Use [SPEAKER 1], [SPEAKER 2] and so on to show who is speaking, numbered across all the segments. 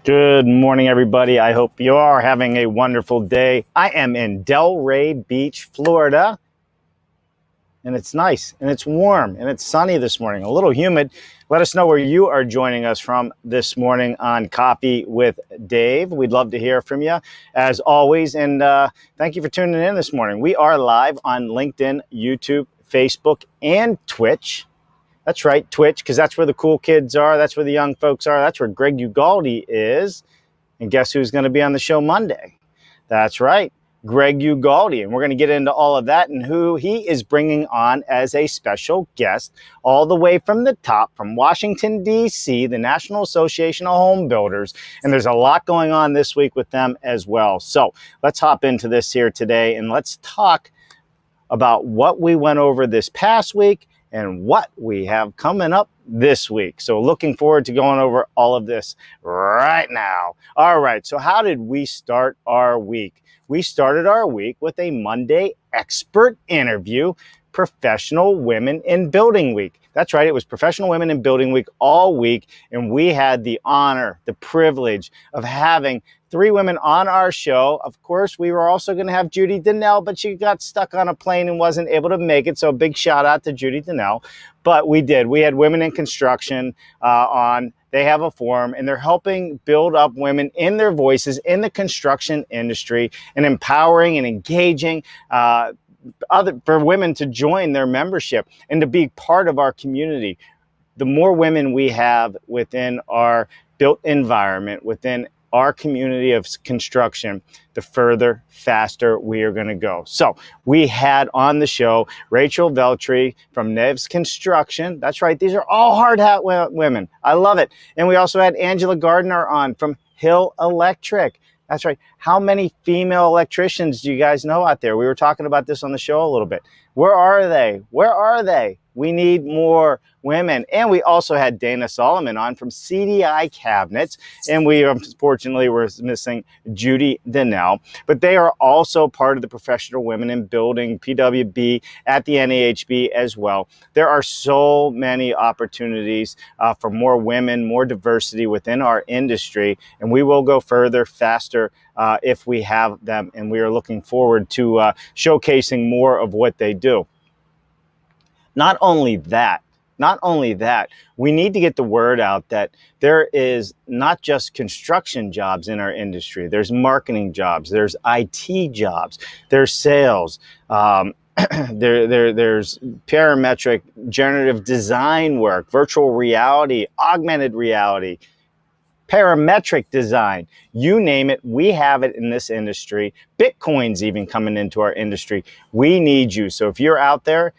[SPEAKER 1] Good morning, everybody. I hope you are having a wonderful day. I am in Delray Beach, Florida, and it's nice and it's warm and it's sunny this morning, a little humid. Let us know where you are joining us from this morning on Coffee with Dave. We'd love to hear from you as always. And thank you for tuning in this morning. We are live on LinkedIn, YouTube, Facebook, and Twitch. That's right, Twitch, because that's where the cool kids are. That's where the young folks are. That's where Greg Ugaldi is. And guess who's going to be on the show Monday? That's right, Greg Ugaldi. And we're going to get into all of that and who he is bringing on as a special guest all the way from the top, from Washington, D.C., the National Association of Home Builders. And there's a lot going on this week with them as well. So let's hop into this here today and let's talk about what we went over this past week and what we have coming up this week. So looking forward to going over all of this right now. All right, so how did we start our week? We started our week with a Monday expert interview, Professional Women in Building Week. That's right, it was Professional Women in Building Week all week, and we had the honor, the privilege of having 3 women on our show. Of course, we were also going to have Judy Donnell, but she got stuck on a plane and wasn't able to make it. So a big shout out to Judy Donnell. But we did. We had Women in Construction on. They have a forum, and they're helping build up women in their voices in the construction industry and empowering and engaging for women to join their membership and to be part of our community. The more women we have within our built environment, within our community of construction, the further, faster we are going to go. So we had on the show Rachel Veltri from Neves Construction. That's right. These are all hard hat women. I love it. And we also had Angela Gardner on from Hill Electric. That's right. How many female electricians do you guys know out there? We were talking about this on the show a little bit. Where are they? Where are they? We need more women. And we also had Dana Solomon on from CDI Cabinets. And we unfortunately were missing Judy Donnell. But they are also part of the Professional Women in Building, PWB, at the NAHB as well. There are so many opportunities for more women, more diversity within our industry. And we will go further, faster, if we have them. And we are looking forward to showcasing more of what they do. Not only that, we need to get the word out that there is not just construction jobs in our industry. There's marketing jobs, there's IT jobs, there's sales, there's parametric generative design work, virtual reality, augmented reality, parametric design, you name it, we have it in this industry. Bitcoin's even coming into our industry. We need you. So if you're out there,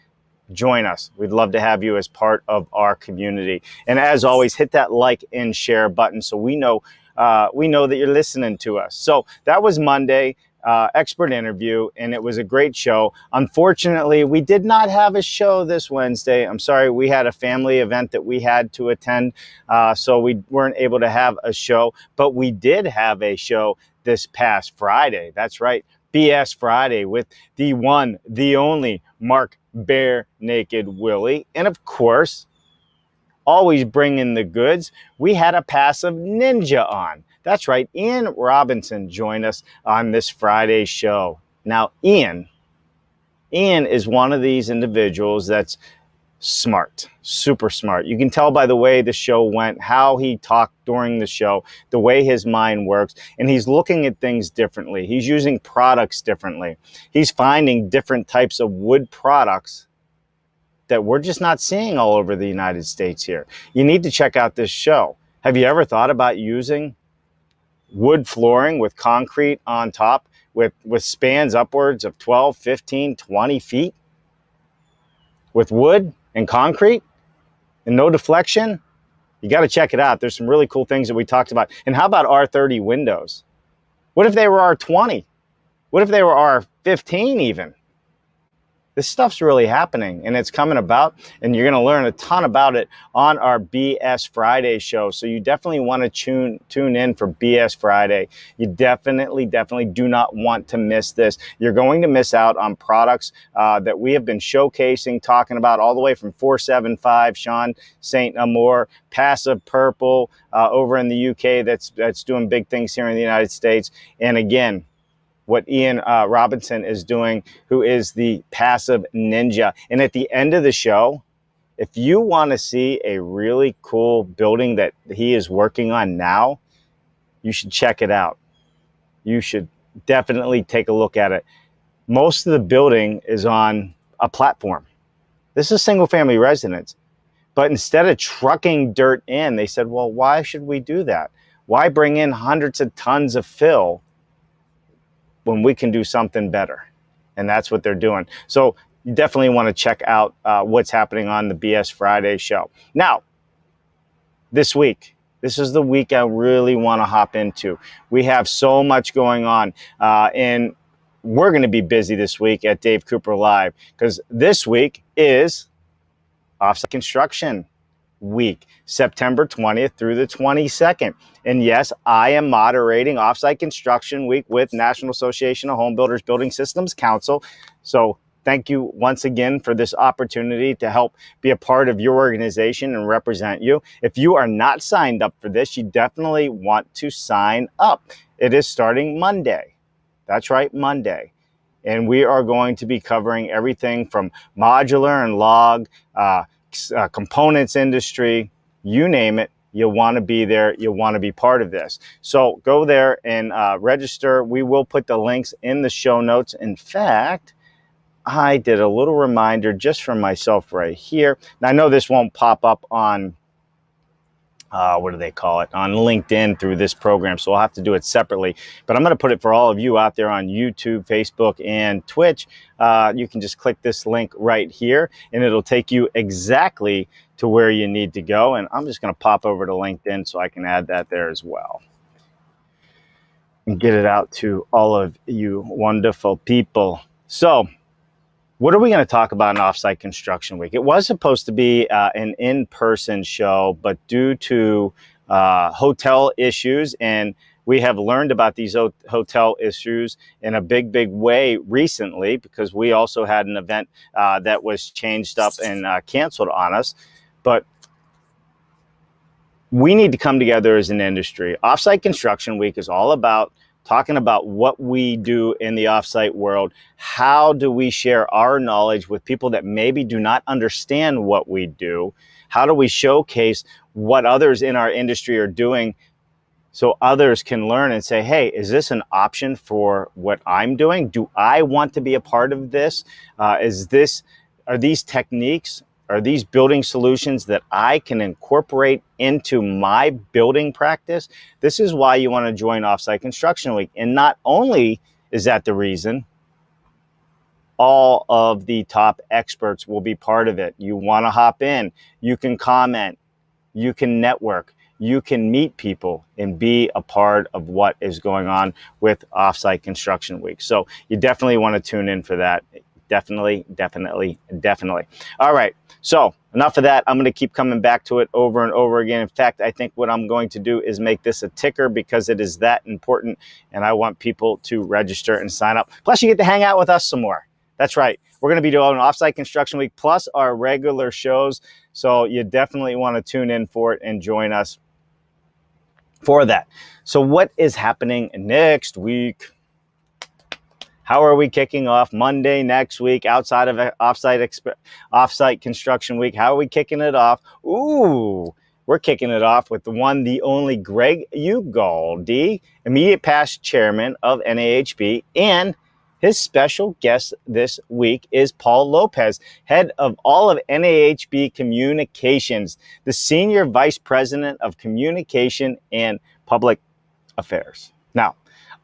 [SPEAKER 1] join us. We'd love to have you as part of our community. And as always, hit that like and share button so we know that you're listening to us. So that was Monday, expert interview, and it was a great show. Unfortunately, we did not have a show this Wednesday. I'm sorry, we had a family event that we had to attend, so we weren't able to have a show, but we did have a show this past Friday. That's right, BS Friday with the one, the only Mark Bare Naked Willie. And of course, always bringing the goods, we had a passive ninja on. That's right, Ian Robinson joined us on this Friday show. Now, Ian is one of these individuals that's smart, super smart. You can tell by the way the show went, how he talked during the show, the way his mind works, and he's looking at things differently. He's using products differently. He's finding different types of wood products that we're just not seeing all over the United States here. You need to check out this show. Have you ever thought about using wood flooring with concrete on top with spans upwards of 12, 15, 20 feet with wood and concrete and no deflection? You got to check it out. There's some really cool things that we talked about. And how about R30 windows? What if they were R20? What if they were R15 even? This stuff's really happening and it's coming about, and you're going to learn a ton about it on our BS Friday show. So you definitely want to tune in for BS Friday. You definitely do not want to miss this. You're going to miss out on products that we have been showcasing, talking about all the way from 475, Sean St. Amour, Passive Purple over in the UK that's doing big things here in the United States. And again, what Ian Robinson is doing, who is the Passive Ninja. And at the end of the show, if you want to see a really cool building that he is working on now, you should check it out. You should definitely take a look at it. Most of the building is on a platform. This is single family residence. But instead of trucking dirt in, they said, well, why should we do that? Why bring in hundreds of tons of fill when we can do something better? And that's what they're doing. So you definitely want to check out what's happening on the BS Friday show. Now, this week, this is the week I really want to hop into. We have so much going on, and we're going to be busy this week at Dave Cooper Live, because this week is Offsite Construction Week, September 20th through the 22nd. And yes, I am moderating Offsite Construction Week with National Association of Home Builders Building Systems Council. So thank you once again for this opportunity to help be a part of your organization and represent you. If you are not signed up for this, you definitely want to sign up. It is starting Monday. That's right, Monday. And we are going to be covering everything from modular and log, components industry, you name it. You want to be there. You want to be part of this. So go there and register. We will put the links in the show notes. In fact, I did a little reminder just for myself right here. Now, I know this won't pop up on what do they call it, on LinkedIn through this program, so I'll have to do it separately, but I'm going to put it for all of you out there on YouTube, Facebook, and Twitch. You can just click this link right here and it'll take you exactly to where you need to go. And I'm just going to pop over to LinkedIn so I can add that there as well and get it out to all of you wonderful people. So what are we going to talk about in Offsite Construction Week? It was supposed to be an in-person show, but due to hotel issues, and we have learned about these hotel issues in a big way recently, because we also had an event that was changed up and canceled on us. But we need to come together as an industry. Offsite Construction Week is all about talking about what we do in the offsite world. How do we share our knowledge with people that maybe do not understand what we do? How do we showcase what others in our industry are doing so others can learn and say, hey, is this an option for what I'm doing? Do I want to be a part of this? Are these techniques, are these building solutions that I can incorporate into my building practice? This is why you want to join Offsite Construction Week. And not only is that the reason, all of the top experts will be part of it. You want to hop in, you can comment, you can network, you can meet people and be a part of what is going on with Offsite Construction Week. So you definitely want to tune in for that. Definitely. All right. So enough of that. I'm going to keep coming back to it over and over again. In fact, I think what I'm going to do is make this a ticker, because it is that important. And I want people to register and sign up. Plus, you get to hang out with us some more. That's right. We're going to be doing Offsite Construction Week plus our regular shows. So you definitely want to tune in for it and join us for that. So what is happening next week? How are we kicking off Monday next week outside of Offsite Construction Week? How are we kicking it off? Ooh, we're kicking it off with the one, the only Greg Ugaldi, immediate past chairman of NAHB, and his special guest this week is Paul Lopez, head of all of NAHB Communications, the senior vice president of communication and public affairs. Now,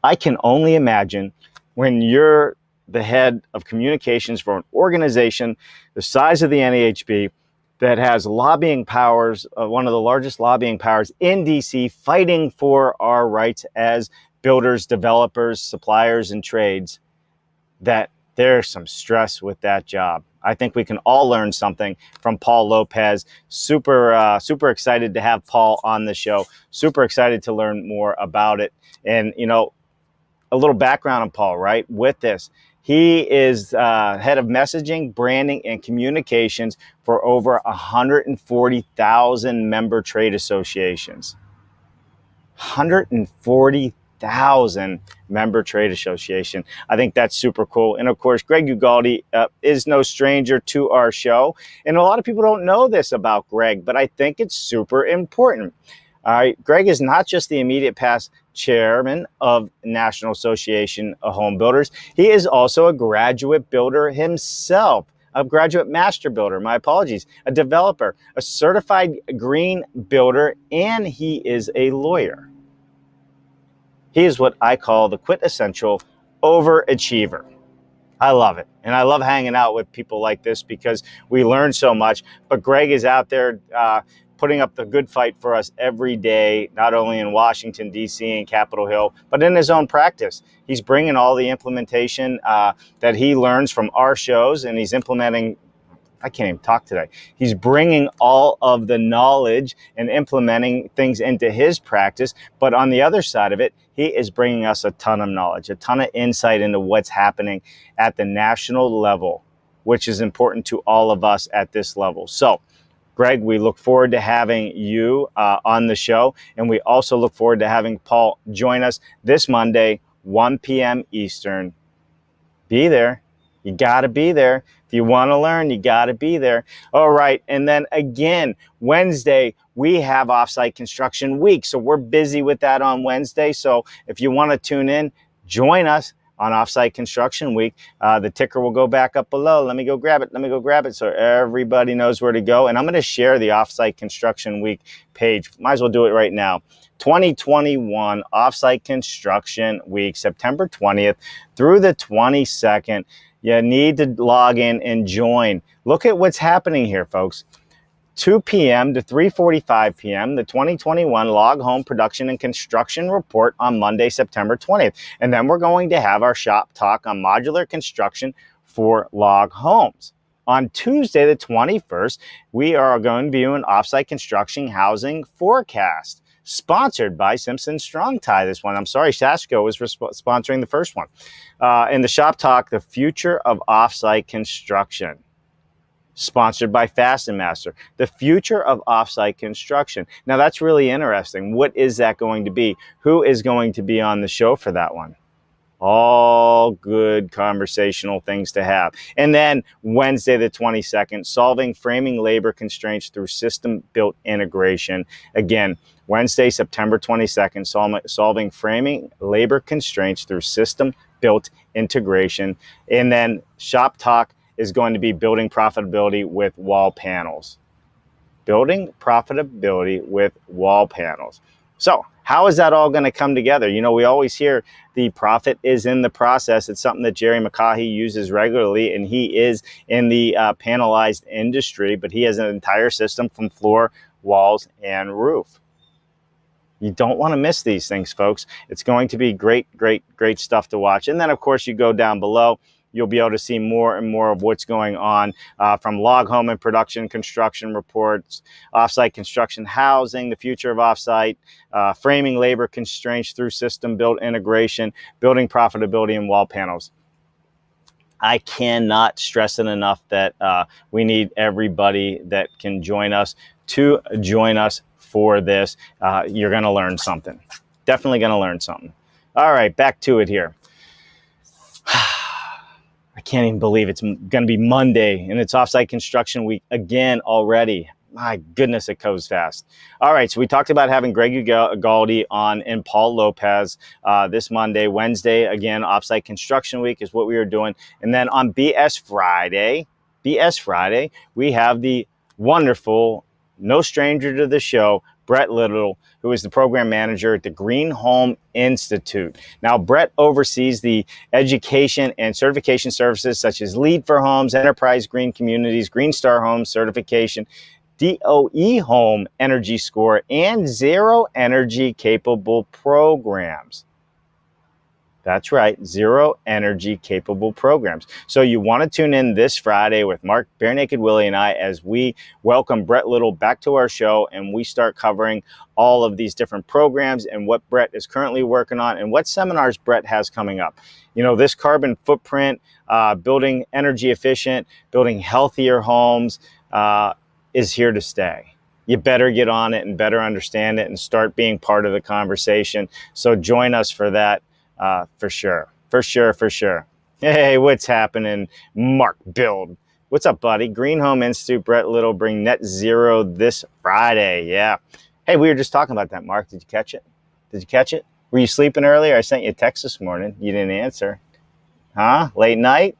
[SPEAKER 1] I can only imagine when you're the head of communications for an organization the size of the NAHB that has lobbying powers, one of the largest lobbying powers in DC, fighting for our rights as builders, developers, suppliers, and trades, that there's some stress with that job. I think we can all learn something from Paul Lopez. Super excited to have Paul on the show. Super excited to learn more about it. And, you know, a little background on Paul, right? With this, he is head of messaging, branding, and communications for over 140,000 member trade associations. 140,000 member trade association. I think that's super cool. And of course, Greg Ugalde is no stranger to our show. And a lot of people don't know this about Greg, but I think it's super important. All right, Greg is not just the immediate past chairman of National Association of Home Builders. He is also a graduate builder himself, a graduate master builder, my apologies, a developer, a certified green builder, and he is a lawyer. He is what I call the quintessential overachiever. I love it. And I love hanging out with people like this because we learn so much. But Greg is out there putting up the good fight for us every day, not only in Washington, D.C. and Capitol Hill, but in his own practice. He's bringing all the implementation that he learns from our shows, and he's implementing. I can't even talk today. He's bringing all of the knowledge and implementing things into his practice. But on the other side of it, he is bringing us a ton of knowledge, a ton of insight into what's happening at the national level, which is important to all of us at this level. So, Greg, we look forward to having you on the show. And we also look forward to having Paul join us this Monday, 1 p.m. Eastern. Be there. You got to be there. If you want to learn, you got to be there. All right. And then again, Wednesday, we have Offsite Construction Week. So we're busy with that on Wednesday. So if you want to tune in, join us on Offsite Construction Week. The ticker will go back up below. Let me go grab it so everybody knows where to go. And I'm going to share the Offsite Construction Week page. Might as well do it right now. 2021 Offsite Construction Week, September 20th through the 22nd. You need to log in and join. Look at what's happening here, folks. 2 p.m. to 3:45 p.m., the 2021 Log Home Production and Construction Report on Monday, September 20th. And then we're going to have our shop talk on modular construction for log homes. On Tuesday, the 21st, we are going to be doing Offsite Construction Housing Forecast, sponsored by Simpson Strong-Tie. This one, I'm sorry, Sasco was sponsoring the first one. In the shop talk, the future of offsite construction, sponsored by FastenMaster, the future of offsite construction. Now that's really interesting. What is that going to be? Who is going to be on the show for that one? All good conversational things to have. And then Wednesday, the 22nd, solving framing labor constraints through system-built integration. Again, Wednesday, September 22nd, solving framing labor constraints through system-built integration. And then shop talk is going to be building profitability with wall panels. Building profitability with wall panels. So how is that all going to come together? You know, we always hear the profit is in the process. It's something that Jerry McCaughey uses regularly, and he is in the panelized industry, but he has an entire system from floor, walls, and roof. You don't want to miss these things, folks. It's going to be great, great, great stuff to watch. And then, of course, you go down below. You'll be able to see more and more of what's going on from log home and production construction reports, offsite construction housing, the future of offsite, framing labor constraints through system built integration, building profitability, and wall panels. I cannot stress it enough that we need everybody that can join us to join us for this. You're going to learn something. Definitely going to learn something. All right, back to it here. I can't even believe it's going to be Monday and it's Offsite Construction Week again already. My goodness, it goes fast. All right, so we talked about having Greg Ugalde on and Paul Lopez this Monday. Wednesday, again, Offsite Construction Week is what we are doing. And then on BS Friday, we have the wonderful, no stranger to the show, Brett Little, who is the program manager at the Green Home Institute. Now, Brett oversees the education and certification services such as LEED for Homes, Enterprise Green Communities, Green Star Homes certification, DOE Home Energy Score, and Zero Energy Capable programs. That's right, zero energy capable programs. So you want to tune in this Friday with Mark Bare Naked Willie and I as we welcome Brett Little back to our show and we start covering all of these different programs and what Brett is currently working on and what seminars Brett has coming up. You know, this carbon footprint, building energy efficient, building healthier homes is here to stay. You better get on it and better understand it and start being part of the conversation. So join us for that. For sure. Hey, what's happening? Mark Build. What's up, buddy? Green Home Institute, Brett Little bring net zero this Friday. Yeah. Hey, we were just talking about that, Mark. Did you catch it? Were you sleeping earlier? I sent you a text this morning. You didn't answer. Huh? Late night?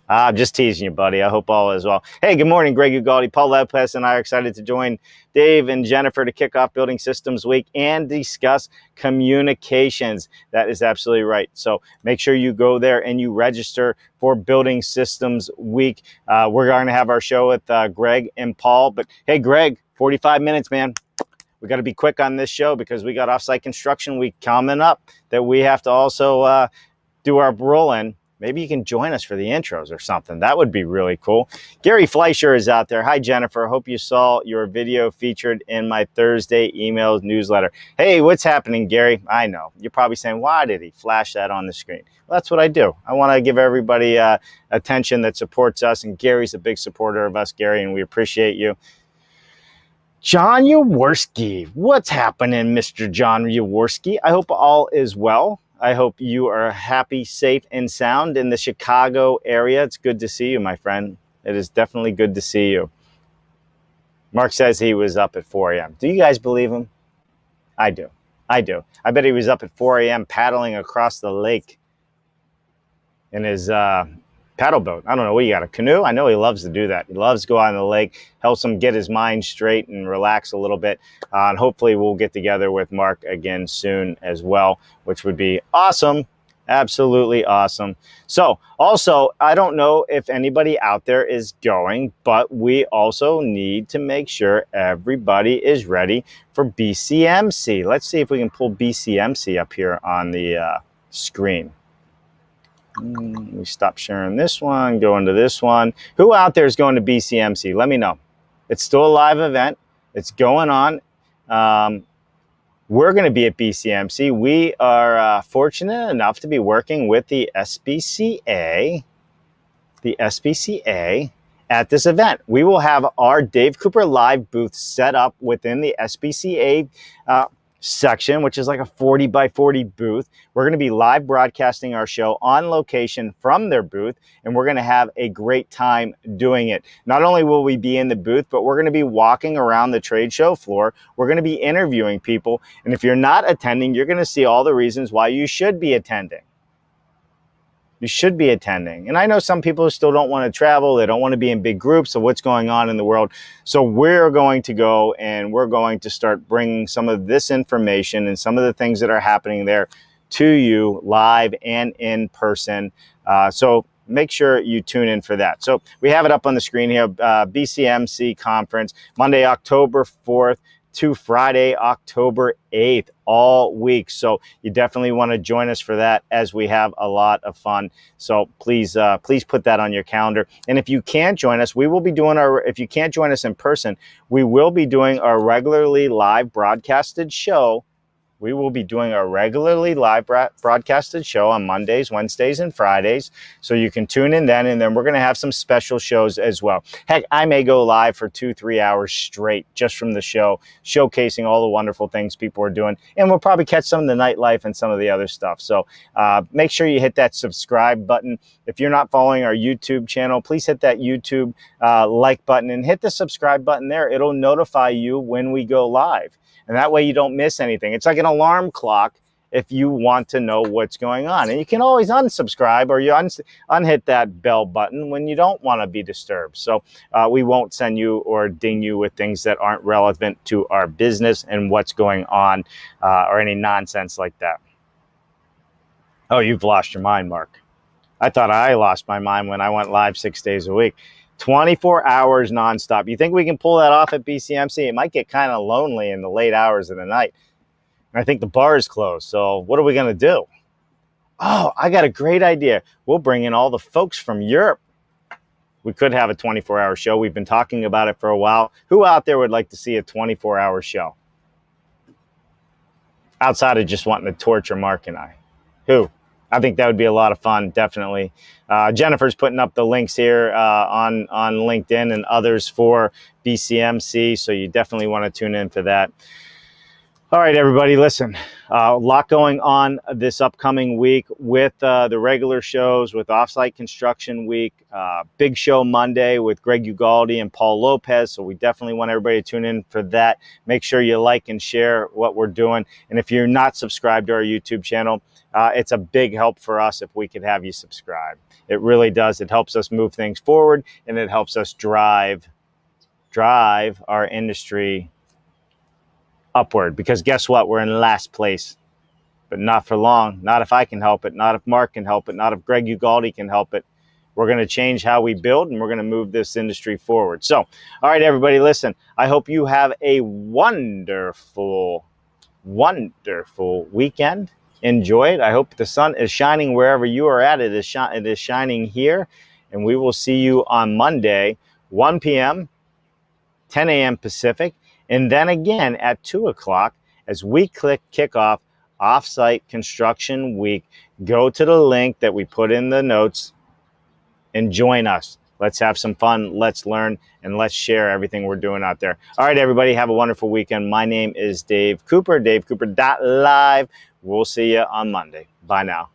[SPEAKER 1] I'm just teasing you, buddy. I hope all is well. Hey, good morning, Greg Ugaldi. Paul Lopez and I are excited to join Dave and Jennifer to kick off Building Systems Week and discuss communications. That is absolutely right. So make sure you go there and you register for Building Systems Week. We're going to have our show with Greg and Paul. But hey, Greg, 45 minutes, man. We got to be quick on this show because we got Offsite Construction Week coming up that we have to also do our roll in. Maybe you can join us for the intros or something. That would be really cool. Gary Fleischer is out there. Hi, Jennifer. Hope you saw your video featured in my Thursday emails newsletter. Hey, what's happening, Gary? I know. You're probably saying, why did he flash that on the screen? Well, that's what I do. I want to give everybody attention that supports us, and Gary's a big supporter of us, Gary, and we appreciate you. John Yaworski. What's happening, Mr. John Yaworski? I hope all is well. I hope you are happy, safe, and sound in the Chicago area. It's good to see you, my friend. It is definitely good to see you. Mark says he was up at 4 a.m. Do you guys believe him? I do. I bet he was up at 4 a.m. paddling across the lake in his paddle boat. I don't know, what you got, a canoe? I know he loves to do that. He loves to go out on the lake, helps him get his mind straight and relax a little bit. And hopefully we'll get together with Mark again soon as well, which would be awesome. Absolutely awesome. So also, I don't know if anybody out there is going, but we also need to make sure everybody is ready for BCMC. Let's see if we can pull BCMC up here on the screen. We stop sharing this one, go into this one. Who out there is going to BCMC? Let me know. It's still a live event. It's going on. We're going to be at BCMC. We are fortunate enough to be working with the SBCA. At this event. We will have our Dave Cooper Live booth set up within the SBCA section, which is like a 40 by 40 booth. We're going to be live broadcasting our show on location from their booth, and we're going to have a great time doing it. Not only will we be in the booth, but we're going to be walking around the trade show floor. We're going to be interviewing people, and if you're not attending, you're going to see all the reasons why you should be attending. You should be attending. And I know some people still don't want to travel. They don't want to be in big groups of what's going on in the world. So we're going to go and we're going to start bringing some of this information and some of the things that are happening there to you live and in person. So make sure you tune in for that. So we have it up on the screen here, BCMC conference, Monday, October 4th to Friday, October 8th, all week. So you definitely want to join us for that as we have a lot of fun. So please put that on your calendar. And if you can't join us, we will be doing if you can't join us in person, we will be doing our regularly live broadcasted show. We will be doing a regularly live broadcasted show on Mondays, Wednesdays, and Fridays. So you can tune in then, and then we're going to have some special shows as well. Heck, I may go live for 2-3 hours straight just from the show, showcasing all the wonderful things people are doing. And we'll probably catch some of the nightlife and some of the other stuff. So make sure you hit that subscribe button. If you're not following our YouTube channel, please hit that YouTube like button and hit the subscribe button there. It'll notify you when we go live. And that way you don't miss anything. It's like an alarm clock if you want to know what's going on. And you can always unsubscribe or you unhit that bell button when you don't want to be disturbed. So we won't send you or ding you with things that aren't relevant to our business and what's going on or any nonsense like that. Oh, you've lost your mind, Mark. I thought I lost my mind when I went live 6 days a week. 24 hours nonstop. You think we can pull that off at BCMC? It might get kind of lonely in the late hours of the night. And I think the bar is closed. So what are we going to do? Oh, I got a great idea. We'll bring in all the folks from Europe. We could have a 24-hour show. We've been talking about it for a while. Who out there would like to see a 24-hour show? Outside of just wanting to torture Mark and I. Who? I think that would be a lot of fun, definitely. Jennifer's putting up the links here on LinkedIn and others for BCMC, so you definitely want to tune in for that. All right, everybody, listen, a lot going on this upcoming week with the regular shows, with Offsite Construction Week, big show Monday with Greg Ugaldi and Paul Lopez. So we definitely want everybody to tune in for that. Make sure you like and share what we're doing. And if you're not subscribed to our YouTube channel, it's a big help for us if we could have you subscribe. It really does. It helps us move things forward, and it helps us drive our industry upward, because guess what? We're in last place, but not for long. Not if I can help it, not if Mark can help it, not if Greg Ugaldi can help it. We're going to change how we build, and we're going to move this industry forward. So, all right, everybody, listen, I hope you have a wonderful, wonderful weekend. Enjoy it. I hope the sun is shining wherever you are at. It is shining here, and we will see you on Monday, 1 p.m., 10 a.m. Pacific. And then again at 2 o'clock as we kick off Offsite Construction Week. Go to the link that we put in the notes and join us. Let's have some fun. Let's learn, and let's share everything we're doing out there. All right, everybody, have a wonderful weekend. My name is Dave Cooper, DaveCooper.live. We'll see you on Monday. Bye now.